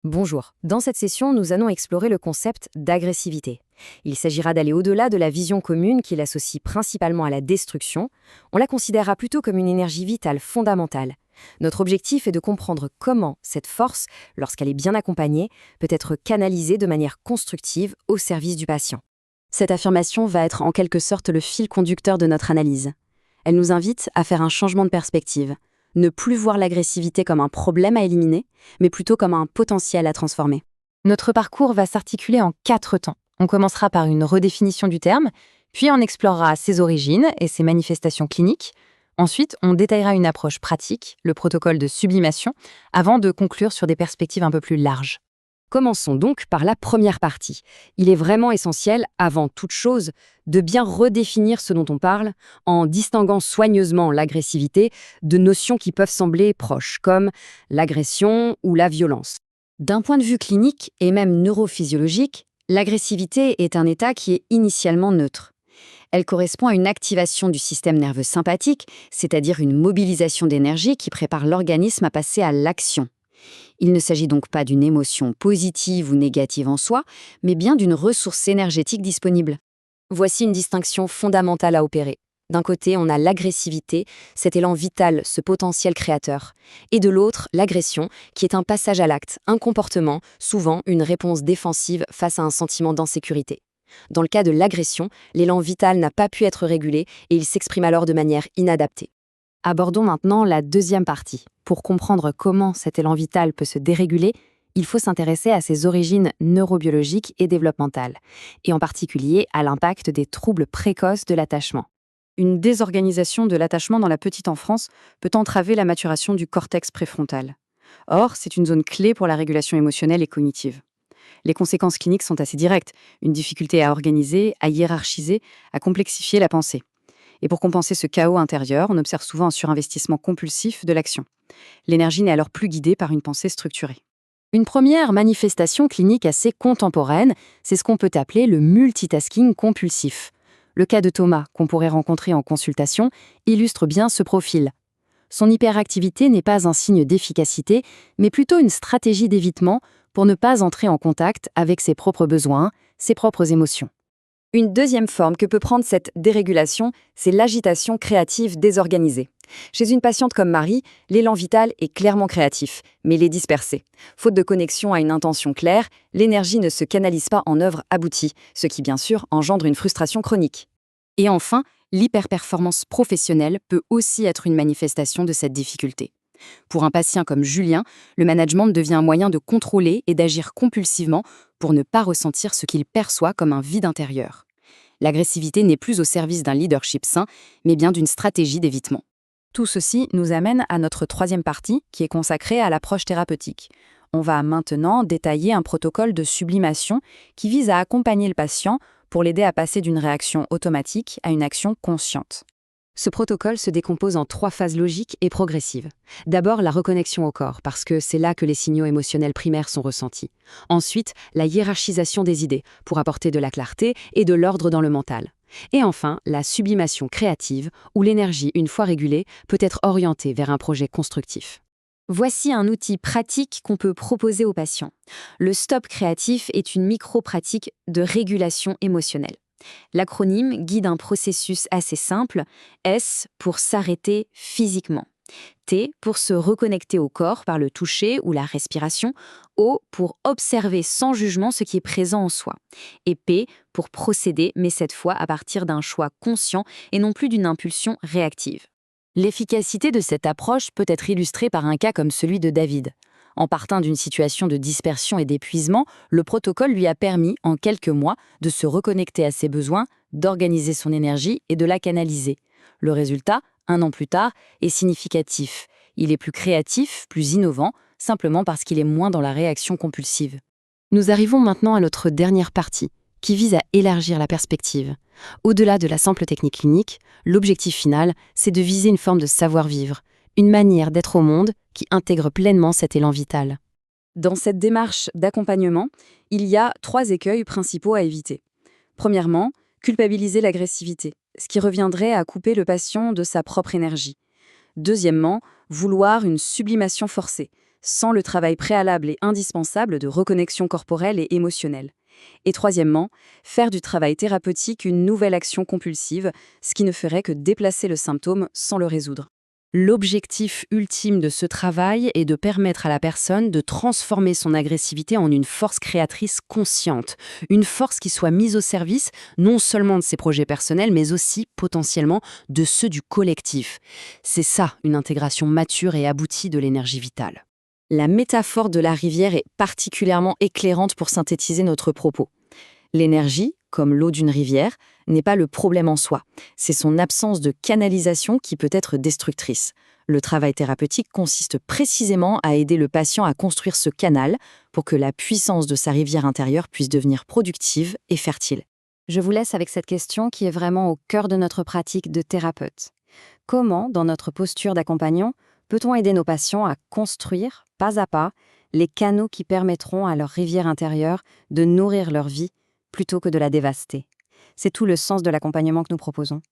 Bonjour. Dans cette session, nous allons explorer le concept d'agressivité. Il s'agira d'aller au-delà de la vision commune qui l'associe principalement à la destruction. On la considérera plutôt comme une énergie vitale fondamentale. Notre objectif est de comprendre comment cette force, lorsqu'elle est bien accompagnée, peut être canalisée de manière constructive au service du patient. Cette affirmation va être en quelque sorte le fil conducteur de notre analyse. Elle nous invite à faire un changement de perspective. Ne plus voir l'agressivité comme un problème à éliminer, mais plutôt comme un potentiel à transformer. Notre parcours va s'articuler en 4 temps. On commencera par une redéfinition du terme, puis on explorera ses origines et ses manifestations cliniques. Ensuite, on détaillera une approche pratique, le protocole de sublimation, avant de conclure sur des perspectives un peu plus larges. Commençons donc par la première partie. Il est vraiment essentiel, avant toute chose, de bien redéfinir ce dont on parle, en distinguant soigneusement l'agressivité de notions qui peuvent sembler proches, comme l'agression ou la violence. D'un point de vue clinique et même neurophysiologique, l'agressivité est un état qui est initialement neutre. Elle correspond à une activation du système nerveux sympathique, c'est-à-dire une mobilisation d'énergie qui prépare l'organisme à passer à l'action. Il ne s'agit donc pas d'une émotion positive ou négative en soi, mais bien d'une ressource énergétique disponible. Voici une distinction fondamentale à opérer. D'un côté, on a l'agressivité, cet élan vital, ce potentiel créateur. Et de l'autre, l'agression, qui est un passage à l'acte, un comportement, souvent une réponse défensive face à un sentiment d'insécurité. Dans le cas de l'agression, l'élan vital n'a pas pu être régulé et il s'exprime alors de manière inadaptée. Abordons maintenant la deuxième partie. Pour comprendre comment cet élan vital peut se déréguler, il faut s'intéresser à ses origines neurobiologiques et développementales, et en particulier à l'impact des troubles précoces de l'attachement. Une désorganisation de l'attachement dans la petite enfance peut entraver la maturation du cortex préfrontal. Or, c'est une zone clé pour la régulation émotionnelle et cognitive. Les conséquences cliniques sont assez directes, une difficulté à organiser, à hiérarchiser, à complexifier la pensée. Et pour compenser ce chaos intérieur, on observe souvent un surinvestissement compulsif de l'action. L'énergie n'est alors plus guidée par une pensée structurée. Une première manifestation clinique assez contemporaine, c'est ce qu'on peut appeler le multitasking compulsif. Le cas de Thomas, qu'on pourrait rencontrer en consultation, illustre bien ce profil. Son hyperactivité n'est pas un signe d'efficacité, mais plutôt une stratégie d'évitement pour ne pas entrer en contact avec ses propres besoins, ses propres émotions. Une deuxième forme que peut prendre cette dérégulation, c'est l'agitation créative désorganisée. Chez une patiente comme Marie, l'élan vital est clairement créatif, mais il est dispersé. Faute de connexion à une intention claire, l'énergie ne se canalise pas en œuvre aboutie, ce qui bien sûr engendre une frustration chronique. Et enfin, l'hyperperformance professionnelle peut aussi être une manifestation de cette difficulté. Pour un patient comme Julien, le management devient un moyen de contrôler et d'agir compulsivement pour ne pas ressentir ce qu'il perçoit comme un vide intérieur. L'agressivité n'est plus au service d'un leadership sain, mais bien d'une stratégie d'évitement. Tout ceci nous amène à notre troisième partie, qui est consacrée à l'approche thérapeutique. On va maintenant détailler un protocole de sublimation qui vise à accompagner le patient pour l'aider à passer d'une réaction automatique à une action consciente. Ce protocole se décompose en 3 phases logiques et progressives. D'abord, la reconnexion au corps, parce que c'est là que les signaux émotionnels primaires sont ressentis. Ensuite, la hiérarchisation des idées, pour apporter de la clarté et de l'ordre dans le mental. Et enfin, la sublimation créative, où l'énergie, une fois régulée, peut être orientée vers un projet constructif. Voici un outil pratique qu'on peut proposer aux patients. Le stop créatif est une micro-pratique de régulation émotionnelle. L'acronyme guide un processus assez simple, S pour s'arrêter physiquement, T pour se reconnecter au corps par le toucher ou la respiration, O pour observer sans jugement ce qui est présent en soi, et P pour procéder, mais cette fois à partir d'un choix conscient et non plus d'une impulsion réactive. L'efficacité de cette approche peut être illustrée par un cas comme celui de David. En partant d'une situation de dispersion et d'épuisement, le protocole lui a permis, en quelques mois, de se reconnecter à ses besoins, d'organiser son énergie et de la canaliser. Le résultat, 1 an plus tard, est significatif. Il est plus créatif, plus innovant, simplement parce qu'il est moins dans la réaction compulsive. Nous arrivons maintenant à notre dernière partie, qui vise à élargir la perspective. Au-delà de la simple technique clinique, l'objectif final, c'est de viser une forme de savoir-vivre, une manière d'être au monde qui intègre pleinement cet élan vital. Dans cette démarche d'accompagnement, il y a 3 écueils principaux à éviter. Premièrement, culpabiliser l'agressivité, ce qui reviendrait à couper le patient de sa propre énergie. Deuxièmement, vouloir une sublimation forcée, sans le travail préalable et indispensable de reconnexion corporelle et émotionnelle. Et troisièmement, faire du travail thérapeutique une nouvelle action compulsive, ce qui ne ferait que déplacer le symptôme sans le résoudre. L'objectif ultime de ce travail est de permettre à la personne de transformer son agressivité en une force créatrice consciente, une force qui soit mise au service non seulement de ses projets personnels, mais aussi potentiellement de ceux du collectif. C'est ça, une intégration mature et aboutie de l'énergie vitale. La métaphore de la rivière est particulièrement éclairante pour synthétiser notre propos. L'énergie, comme l'eau d'une rivière, n'est pas le problème en soi. C'est son absence de canalisation qui peut être destructrice. Le travail thérapeutique consiste précisément à aider le patient à construire ce canal pour que la puissance de sa rivière intérieure puisse devenir productive et fertile. Je vous laisse avec cette question qui est vraiment au cœur de notre pratique de thérapeute. Comment, dans notre posture d'accompagnant, peut-on aider nos patients à construire, pas à pas, les canaux qui permettront à leur rivière intérieure de nourrir leur vie plutôt que de la dévaster? C'est tout le sens de l'accompagnement que nous proposons.